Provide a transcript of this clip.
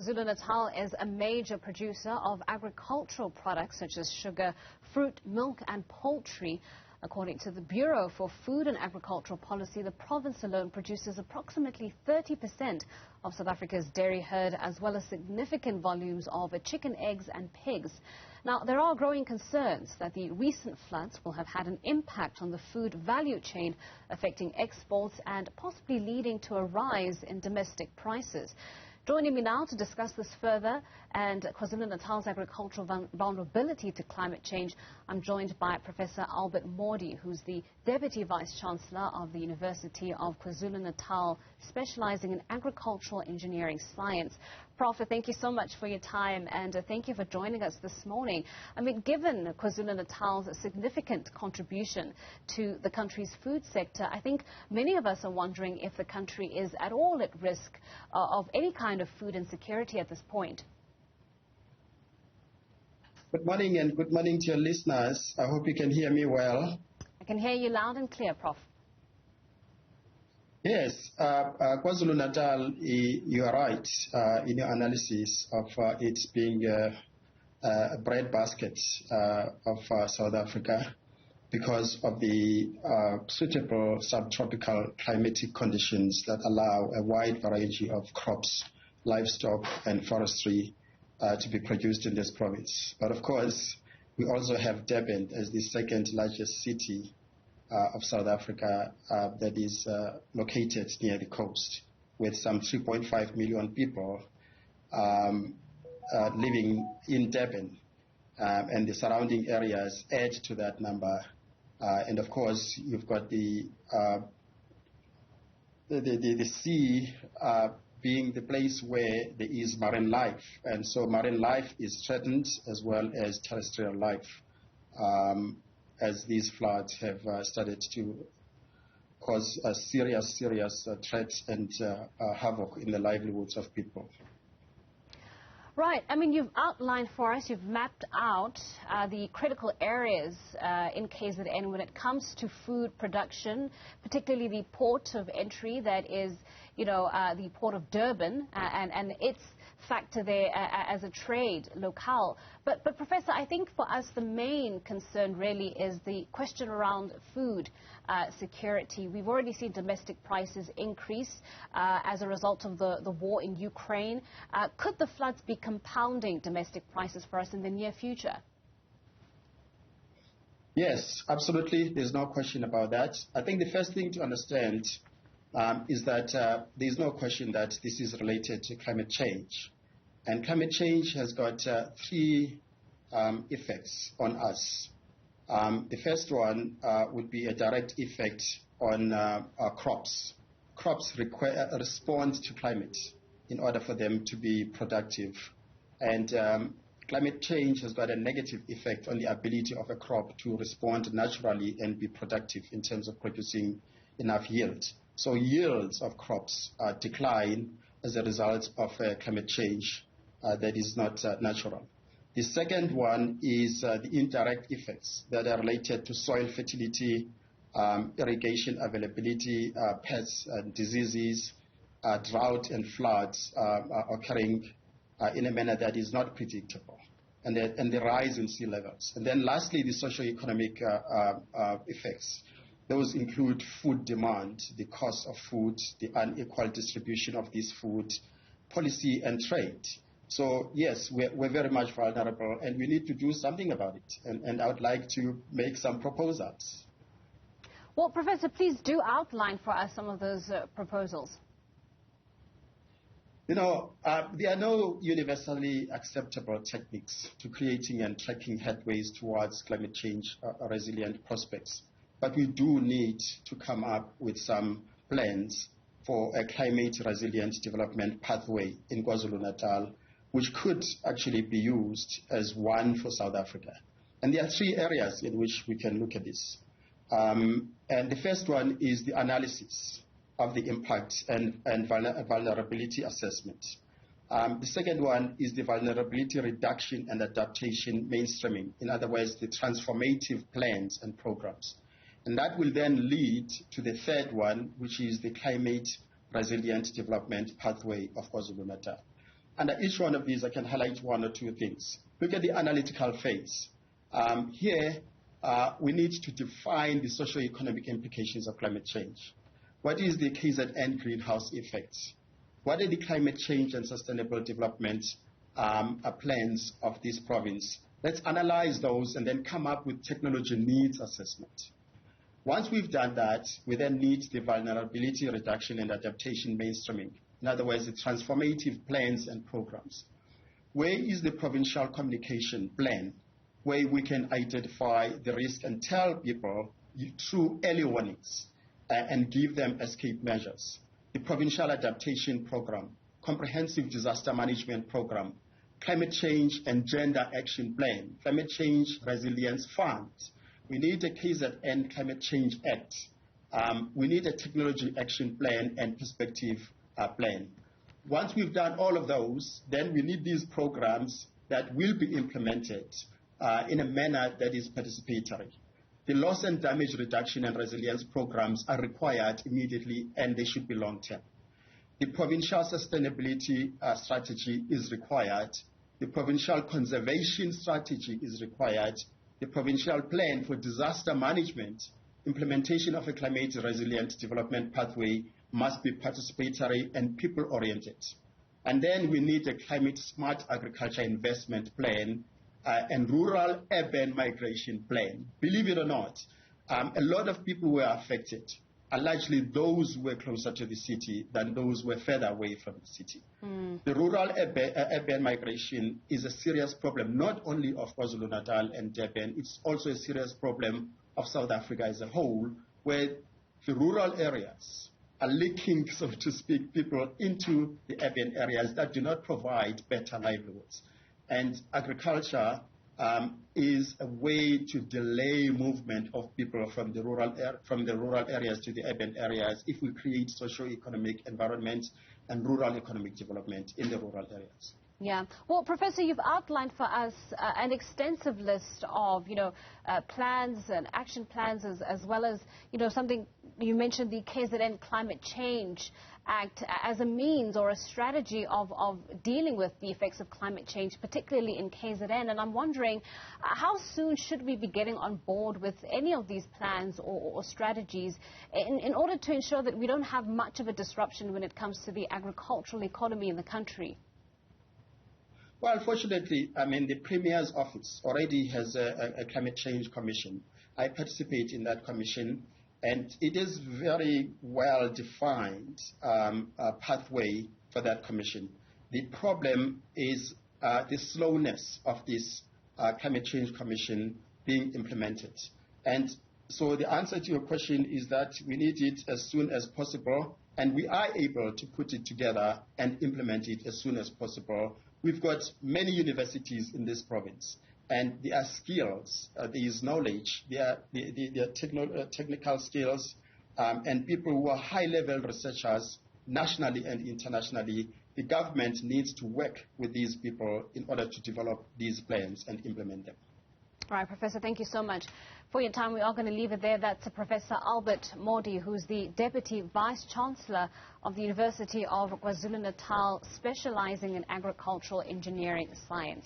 KwaZulu-Natal is a major producer of agricultural products such as sugar, fruit, milk and poultry. According to the Bureau for Food and Agricultural Policy, the province alone produces approximately 30% of South Africa's dairy herd, as well as significant volumes of chicken, eggs and pigs. Now, there are growing concerns that the recent floods will have had an impact on the food value chain, affecting exports and possibly leading to a rise in domestic prices. Joining me now to discuss this further and KwaZulu-Natal's agricultural vulnerability to climate change, I'm joined by Professor Albert Modi, who's the Deputy Vice-Chancellor of the University of KwaZulu-Natal, specializing in agricultural engineering science. Prof, thank you so much for your time and thank you for joining us this morning. I mean, given KwaZulu-Natal's significant contribution to the country's food sector, I think many of us are wondering if the country is at all at risk of any kind of food insecurity at this point. Good morning and good morning to your listeners. I hope you can hear me well. I can hear you loud and clear, Prof. Yes, KwaZulu-Natal, you are right in your analysis of it being a breadbasket of South Africa because of the suitable subtropical climatic conditions that allow a wide variety of crops, livestock and forestry to be produced in this province. But of course, we also have Durban as the second largest city of South Africa that is located near the coast, with some 3.5 million people living in Durban, and the surrounding areas add to that number. And of course, you've got the sea being the place where there is marine life, and so marine life is threatened as well as terrestrial life, as these floods have started to cause a serious threat and havoc in the livelihoods of people. Right. I mean, you've outlined for us, you've mapped out the critical areas in KZN when it comes to food production, particularly the port of entry that is, the port of Durban and its factor there as a trade locale. But Professor, I think for us the main concern really is the question around food security. We've already seen domestic prices increase as a result of the war in Ukraine. Could the floods be compounding domestic prices for us in the near future? Yes, absolutely. There's no question about that. I think the first thing to understand is that there's no question that this is related to climate change. And climate change has got three effects on us. The first one would be a direct effect on our crops. Crops respond to climate in order for them to be productive. And climate change has got a negative effect on the ability of a crop to respond naturally and be productive in terms of producing enough yield. So yields of crops decline as a result of climate change that is not natural. The second one is the indirect effects that are related to soil fertility, irrigation availability, pests and diseases, drought and floods occurring in a manner that is not predictable, and the rise in sea levels. And then lastly, the socio-economic effects. Those include food demand, the cost of food, the unequal distribution of this food, policy and trade. So yes, we're very much vulnerable and we need to do something about it. And I would like to make some proposals. Well, Professor, please do outline for us some of those proposals. There are no universally acceptable techniques to creating and tracking headways towards climate change resilient prospects. But we do need to come up with some plans for a climate resilient development pathway in KwaZulu-Natal, which could actually be used as one for South Africa. And there are three areas in which we can look at this. And the first one is the analysis of the impact and vulnerability assessment. The second one is the vulnerability reduction and adaptation mainstreaming. In other words, the transformative plans and programs. And that will then lead to the third one, which is the climate resilient development pathway of KwaZulu-Natal. Under each one of these, I can highlight one or two things. Look at the analytical phase. Here, we need to define the socio-economic implications of climate change. What is the KZN greenhouse effects? What are the climate change and sustainable development plans of this province? Let's analyze those and then come up with technology needs assessment. Once we've done that, we then need the vulnerability reduction and adaptation mainstreaming. In other words, the transformative plans and programs. Where is the provincial communication plan where we can identify the risk and tell people through early warnings and give them escape measures? The provincial adaptation program, comprehensive disaster management program, climate change and gender action plan, climate change resilience funds. We need a KZN Climate Change Act. We need a technology action plan and perspective plan. Once we've done all of those, then we need these programs that will be implemented in a manner that is participatory. The loss and damage reduction and resilience programs are required immediately, and they should be long-term. The provincial sustainability strategy is required. The provincial conservation strategy is required. The provincial plan for disaster management, implementation of a climate resilient development pathway must be participatory and people-oriented. And then we need a climate smart agriculture investment plan and rural urban migration plan. Believe it or not, a lot of people were affected, and largely those who were closer to the city than those who were further away from the city. The rural urban migration is a serious problem, not only of KwaZulu-Natal and Durban, it's also a serious problem of South Africa as a whole, where the rural areas are leaking, so to speak, people into the urban areas that do not provide better livelihoods. And agriculture is a way to delay movement of people from the rural areas to the urban areas if we create socio-economic environment and rural economic development in the rural areas. Yeah. Well, Professor, you've outlined for us an extensive list of, plans and action plans as well as, something you mentioned, the KZN Climate Change Act as a means or a strategy of dealing with the effects of climate change, particularly in KZN. And I'm wondering, how soon should we be getting on board with any of these plans or strategies in order to ensure that we don't have much of a disruption when it comes to the agricultural economy in the country? Well, fortunately, the Premier's office already has a climate change commission. I participate in that commission, and it is very well defined pathway for that commission. The problem is the slowness of this climate change commission being implemented. And so the answer to your question is that we need it as soon as possible, and we are able to put it together and implement it as soon as possible. We've got many universities in this province, and there are skills, there is knowledge, there are technical skills, and people who are high-level researchers nationally and internationally. The government needs to work with these people in order to develop these plans and implement them. All right, Professor, thank you so much for your time. We are going to leave it there. That's Professor Albert Modi, who's the Deputy Vice-Chancellor of the University of KwaZulu-Natal, specializing in agricultural engineering science.